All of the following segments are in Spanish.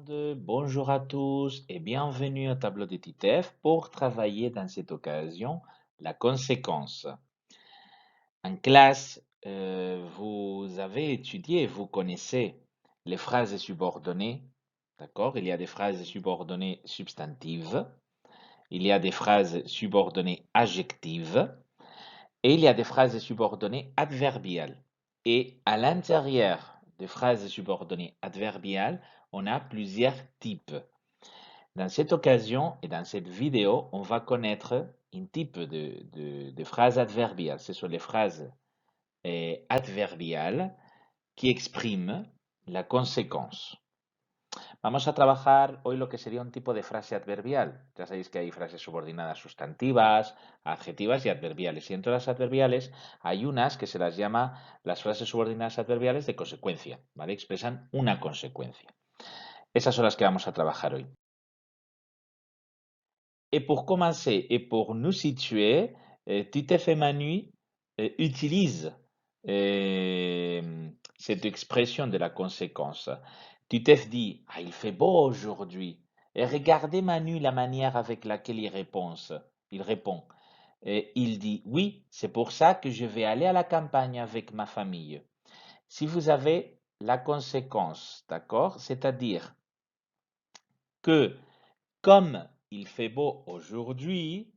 monde, bonjour à tous et bienvenue au tableau de TITEF pour travailler dans cette occasion la conséquence. En classe, vous avez étudié, vous connaissez les phrases subordonnées, d'accord? Il y a des phrases subordonnées substantives, il y a des phrases subordonnées adjectives et il y a des phrases subordonnées adverbiales. Et à l'intérieur des phrases subordonnées adverbiales, on a plusieurs types. Dans cette occasion et dans cette vidéo, on va connaître un type de phrases adverbiales. Ce sont les phrases adverbiales qui expriment la conséquence. Vamos a trabajar hoy lo que sería un tipo de frase adverbial. Ya sabéis que hay frases subordinadas sustantivas, adjetivas y adverbiales. Y entre las adverbiales hay unas que se las llama las frases subordinadas adverbiales de consecuencia, ¿vale? Expresan una consecuencia. Esas son las que vamos a trabajar hoy. Et pour commencer et pour nous situer, Titef et Manu utilisent cette expression de la conséquence. Titef dit: Ah, il fait beau aujourd'hui. Et regardez Manu la manière avec laquelle il répond. Et il dit: Oui, c'est pour ça que je vais aller à la campagne avec ma famille. Si vous avez la conséquence, d'accord? C'est-à-dire que comme il fait beau aujourd'hui,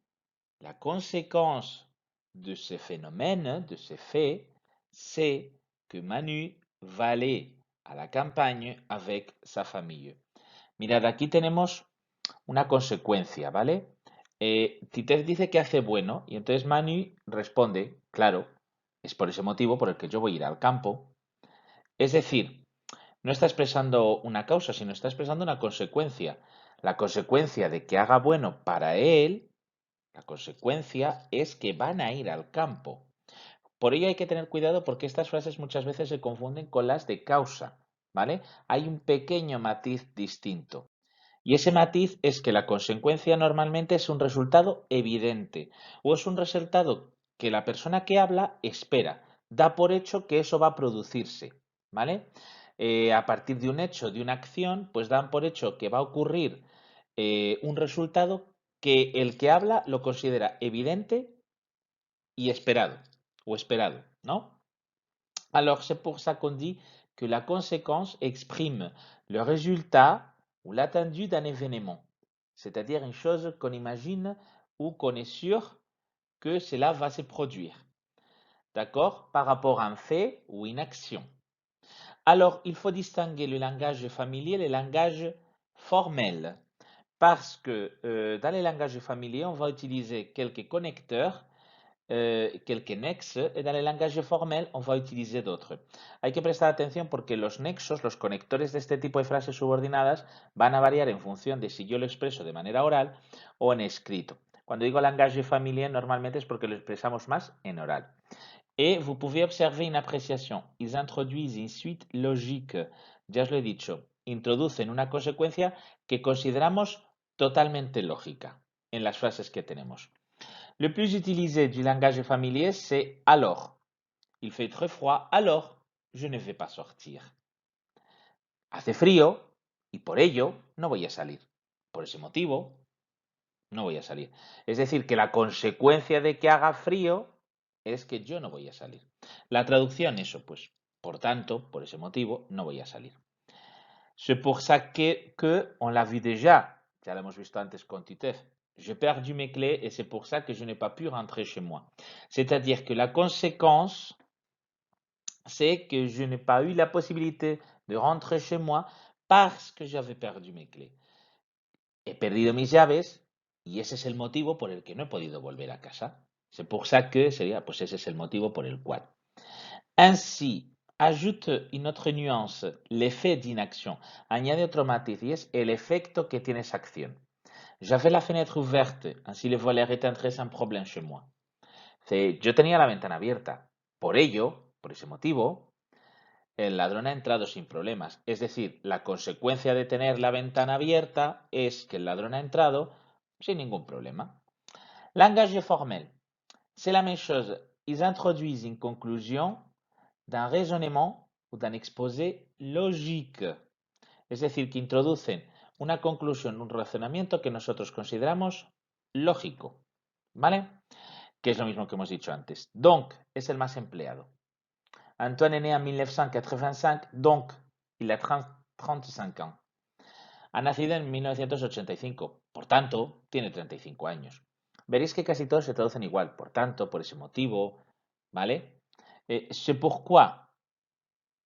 la conséquence de ce phénomène, de ce fait, c'est que Manu va aller a la campagne avec sa famille. Mirad, aquí tenemos una consecuencia, ¿vale? Titef dice que hace bueno y entonces Manu responde, claro, es por ese motivo por el que yo voy a ir al campo. Es decir, no está expresando una causa, sino está expresando una consecuencia. La consecuencia de que haga bueno para él, la consecuencia es que van a ir al campo. Por ello hay que tener cuidado porque estas frases muchas veces se confunden con las de causa, ¿vale? Hay un pequeño matiz distinto. Y ese matiz es que la consecuencia normalmente es un resultado evidente o es un resultado que la persona que habla espera, da por hecho que eso va a producirse, ¿vale? A partir de un hecho, de una acción, pues dan por hecho que va a ocurrir un resultado que el que habla lo considera evidente y esperado, o esperado, ¿no? Alors, c'est pour ça qu'on dit que la conséquence exprime le résultat ou l'attendu d'un événement, c'est-à-dire une chose qu'on imagine ou qu'on est sûr que cela va se produire, d'accord, par rapport à un fait ou une action. Alors, il faut distinguer le langage familier et le langage formel, parce que dans les langages familiers, on va utiliser quelques connecteurs, quelques nexes, et dans les langages formels, on va utiliser d'autres. Hay que prestar atención porque los nexos, los conectores de este tipo de frases subordinadas, van a variar en función de si yo lo expreso de manera oral o en escrito. Cuando digo langage familier, normalmente es porque lo expresamos más en oral. Et vous pouvez observer une appréciation. Ils introduisent une suite logique. Ya os lo he dicho, introducen una consecuencia que consideramos totalmente lógica en las frases que tenemos. Le plus utilisé du langage familier, c'est alors. Il fait très froid, alors je ne vais pas sortir. Hace frío y por ello no voy a salir. Por ese motivo, no voy a salir. Es decir, que la consecuencia de que haga frío es que yo no voy a salir. La traducción, eso, pues, por tanto, por ese motivo, no voy a salir. C'est pour ça que on l'a vu déjà, ya lo hemos visto antes con Titeuf. J'ai perdu mes clés et c'est pour ça que je n'ai pas pu rentrer chez moi. C'est-à-dire que la conséquence, c'est que je n'ai pas eu la possibilité de rentrer chez moi parce que j'avais perdu mes clés. He perdido mis llaves y ese es el motivo por el que no he podido volver a casa. C'est pour ça que sería, pues ese es el motivo por el cual. Ainsi, ajoute une autre nuance, l'effet d'inaction. Añade otro matiz y es el efecto que tiene esa acción. J'avais la fenêtre ouverte, ainsi le voleur est entré sans problème chez moi. Yo tenía la ventana abierta. Por ello, por ese motivo, el ladrón ha entrado sin problemas. Es decir, la consecuencia de tener la ventana abierta es que el ladrón ha entrado sin ningún problema. Langage formel. C'est la même chose. Ils introduisent une conclusion d'un raisonnement ou d'un exposé logique. Es decir, que introducen una conclusión, un razonamiento que nosotros consideramos lógico, ¿vale? Que es lo mismo que hemos dicho antes. Donc es el más empleado. Antoine est né en 1985, donc il a 35 ans. Ha nacido en 1985, por tanto, tiene 35 años. Veréis que casi todos se traducen igual, por tanto, por ese motivo, ¿vale? C'est pourquoi,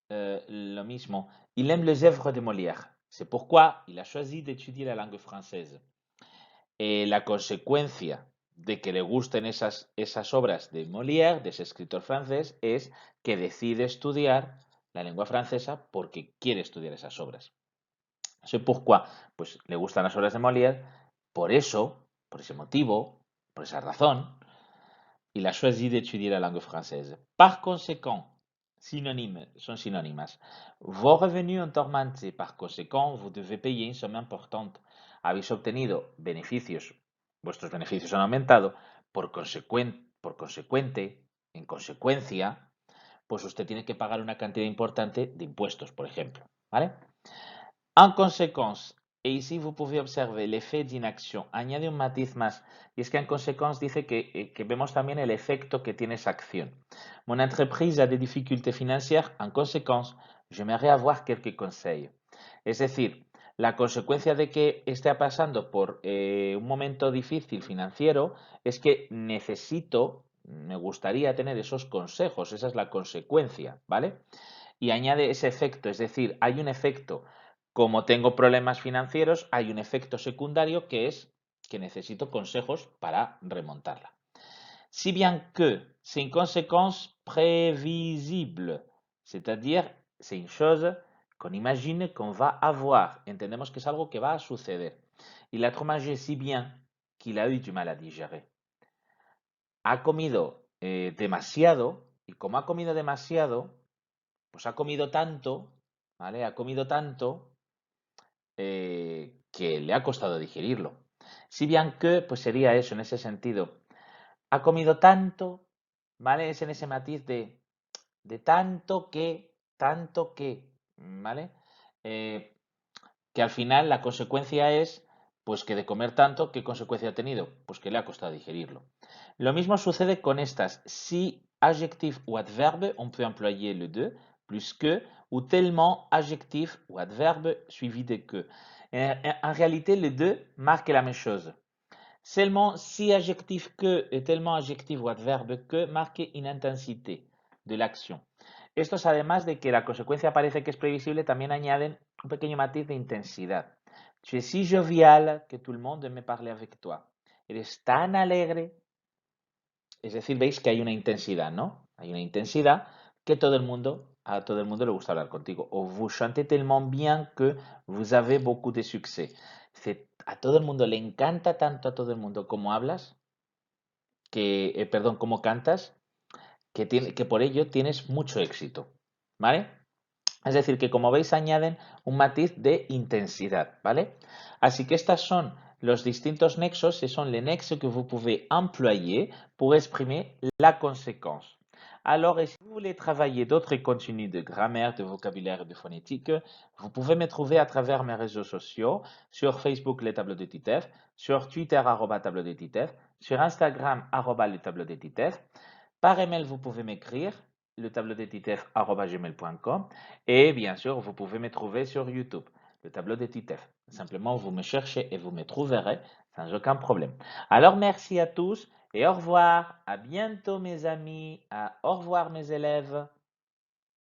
lo mismo, il aime les œuvres de Molière. C'est pourquoi il a choisi d'étudier la langue française. La consecuencia de que le gusten esas obras de Molière, de ese escritor francés, es que decide estudiar la lengua francesa porque quiere estudiar esas obras. C'est pourquoi, pues le gustan las obras de Molière, por eso, por ese motivo, por esa razón, il a choisi d'étudier la langue française. Par conséquent, synonymes, son sinónimas. Vos revenus ont augmenté, par conséquent, vous devez payer une somme importante. Habéis obtenido beneficios, vuestros beneficios han aumentado, por consecuente, en consecuencia, pues usted tiene que pagar una cantidad importante de impuestos, por ejemplo, ¿vale? En conséquence, et ici vous pouvez observer l'effet d'inaction, añade un matiz más, y es que en consequence dice que vemos también el efecto que tiene esa acción. Mon entreprise a des difficultés financières, en conséquence, j'aimerais avoir quelques conseils. Es decir, la consecuencia de que esté pasando por un momento difícil financiero es que me gustaría tener esos consejos, esa es la consecuencia, ¿vale? Y añade ese efecto, es decir, hay un efecto, como tengo problemas financieros, hay un efecto secundario que es que necesito consejos para remontarla. Si bien que c'est une conséquence prévisible, c'est-à-dire c'est une chose qu'on imagine qu'on va avoir, entendemos que es algo que va a suceder. Il a trop mangé si bien qu'il a eu du mal à digérer. Ha comido demasiado, y como ha comido demasiado, pues ha comido tanto, ¿vale? Ha comido tanto que le ha costado digerirlo. Si bien que, pues sería eso, en ese sentido. Ha comido tanto, ¿vale? Es en ese matiz de tanto que, ¿vale? Que al final la consecuencia es, pues que de comer tanto, ¿qué consecuencia ha tenido? Pues que le ha costado digerirlo. Lo mismo sucede con estas. Si adjectif ou adverbe, on peut employer le de, plus que, ou tellement adjectif ou adverbe suivi de que. En réalité, les deux marquent la même chose. Seulement, si adjectif que et tellement adjectif ou adverbe que marque une intensité de l'acción. Estos, además de que la consecuencia parece que es previsible, también añaden un pequeño matiz de intensidad. Tu es si jovial que tout le monde me parle avec toi. Eres tan alegre, es decir, veis que hay una intensidad, ¿no? Hay una intensidad que a todo el mundo le gusta hablar contigo. O vous chantez tellement bien que vous avez beaucoup de succès. A todo el mundo le encanta tanto a todo el mundo como hablas, como cantas, que por ello tienes mucho éxito, ¿vale? Es decir, que como veis añaden un matiz de intensidad, ¿vale? Así que estas son los distintos nexos, ce sont les nexes que vous pouvez employer pour exprimer la conséquence. Alors, et si vous voulez travailler d'autres contenus de grammaire, de vocabulaire et de phonétique, vous pouvez me trouver à travers mes réseaux sociaux, sur Facebook, les tableaux de Titeuf, sur Twitter, tableau de Titeuf, sur Instagram, le tableau de Titeuf. Par email, vous pouvez m'écrire, le tableau de titeuf@gmail.com, et bien sûr, vous pouvez me trouver sur YouTube, le tableau de Titeuf. Simplement, vous me cherchez et vous me trouverez sans aucun problème. Alors, merci à tous et au revoir. À bientôt, mes amis. Au revoir, mes élèves.